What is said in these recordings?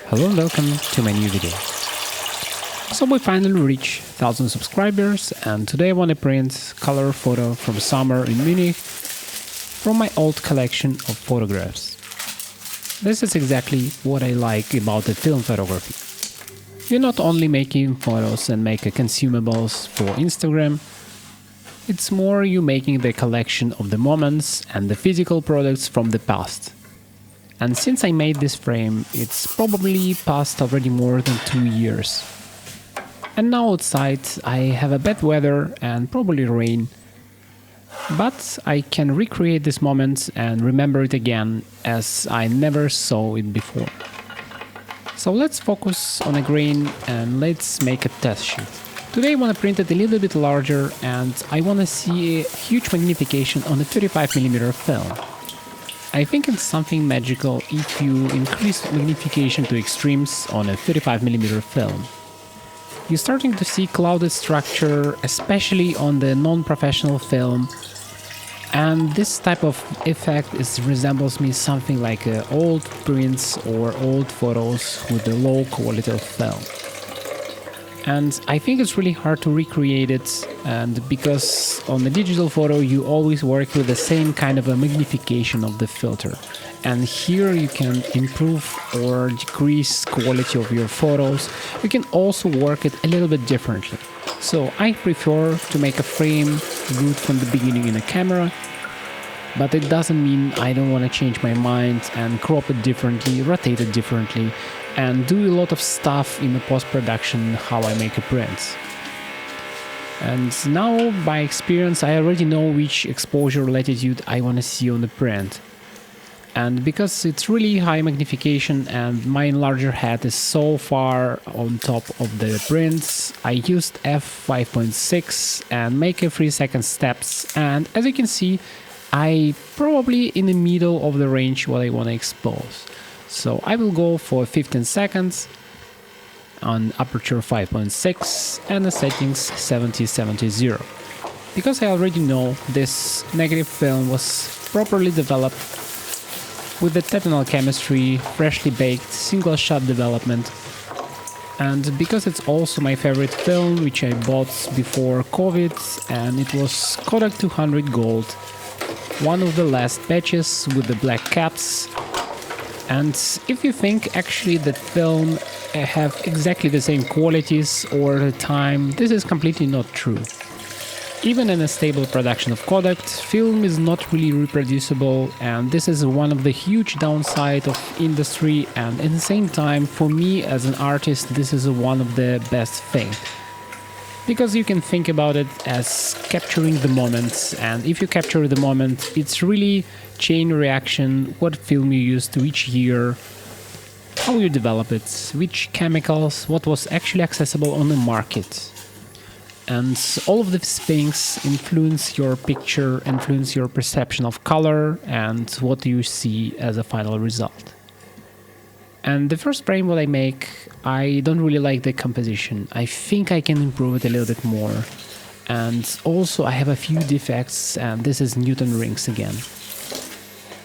Hello and welcome to my new video. So we finally reached 1000 subscribers, and today I want to print color photo from summer in Munich from my old collection of photographs. This is exactly what I like about the film photography. You're not only making photos and make consumables for Instagram, it's more you making the collection of the moments and the physical products from the past. And since I made this frame, it's probably passed already more than 2 years. And now outside I have a bad weather and probably rain, but I can recreate this moment and remember it again as I never saw it before. So let's focus on a grain and let's make a test shoot. Today I want to print it a little bit larger and I want to see a huge magnification on the 35mm film. I think it's something magical if you increase magnification to extremes on a 35mm film. You're starting to see clouded structure, especially on the non-professional film, and this type of effect resembles me something like old prints or old photos with a low quality of film. And I think it's really hard to recreate it, and because on the digital photo you always work with the same kind of a magnification of the filter, and here you can improve or decrease quality of your photos. You can also work it a little bit differently. So I prefer to make a frame good from the beginning in a camera, but it doesn't mean I don't want to change my mind and crop it differently, rotate it differently, and do a lot of stuff in the post-production how I make a print. And now, by experience, I already know which exposure latitude I want to see on the print. And because it's really high magnification and my enlarger head is so far on top of the prints, I used f5.6 and make a 3-second steps, and as you can see, I probably in the middle of the range what I want to expose. So I will go for 15 seconds on aperture 5.6 and the settings 70-70. Because I already know this negative film was properly developed with the technical chemistry, freshly baked, single shot development, and because it's also my favorite film which I bought before COVID, and it was Kodak 200 Gold, one of the last batches with the black caps. And if you think actually that film have exactly the same qualities or the time, this is completely not true. Even in a stable production of Kodak, film is not really reproducible, and this is one of the huge downside of industry, and at the same time for me as an artist this is one of the best thing. Because you can think about it as capturing the moments, and if you capture the moment, it's really chain reaction, what film you use to each year, how you develop it, which chemicals, what was actually accessible on the market. And all of these things influence your picture, influence your perception of color and what you see as a final result. And the first frame what I make, I don't really like the composition. I think I can improve it a little bit more. And also I have a few defects, and this is Newton rings again.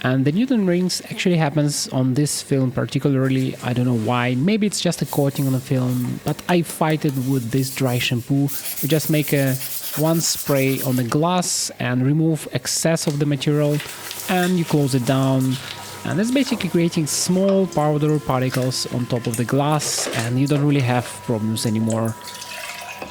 And the Newton rings actually happens on this film particularly. I don't know why, maybe it's just a coating on the film, but I fight it with this dry shampoo. You just make one spray on the glass and remove excess of the material, and you close it down. And it's basically creating small powder particles on top of the glass, and you don't really have problems anymore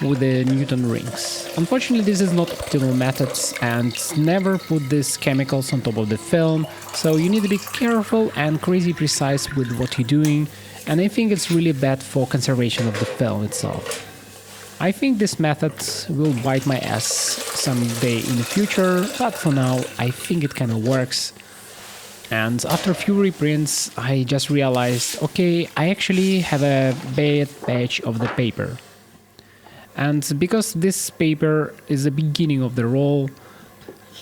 with the Newton rings. Unfortunately, this is not optimal methods, and never put these chemicals on top of the film, so you need to be careful and crazy precise with what you're doing, and I think it's really bad for conservation of the film itself. I think this method will bite my ass someday in the future, but for now I think it kind of works. And after a few reprints, I just realized, okay, I actually have a bad batch of the paper. And because this paper is the beginning of the roll,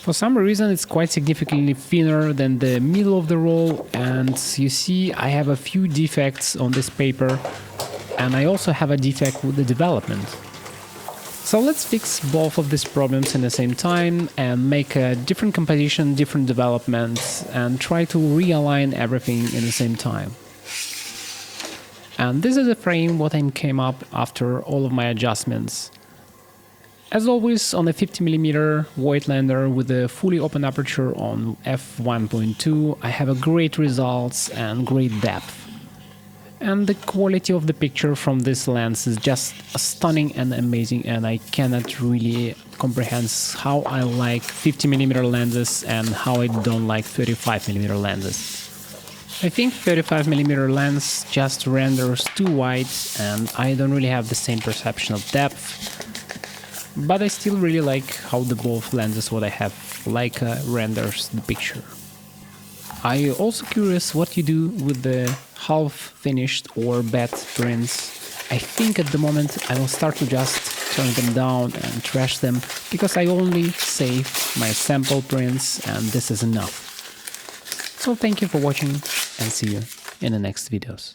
for some reason it's quite significantly thinner than the middle of the roll, and you see I have a few defects on this paper, and I also have a defect with the development. So let's fix both of these problems at the same time and make a different composition, different development, and try to realign everything at the same time. And this is the frame what I came up after all of my adjustments. As always, on a 50mm Voigtlander with a fully open aperture on f1.2, I have a great results and great depth. And the quality of the picture from this lens is just stunning and amazing, and I cannot really comprehend how I like 50mm lenses and how I don't like 35mm lenses. I think 35mm lens just renders too wide and I don't really have the same perception of depth, but I still really like how the both lenses what I have renders the picture. Are you also curious what you do with the half finished or bad prints? I think at the moment I will start to just turn them down and trash them, because I only save my sample prints and this is enough. So thank you for watching and see you in the next videos.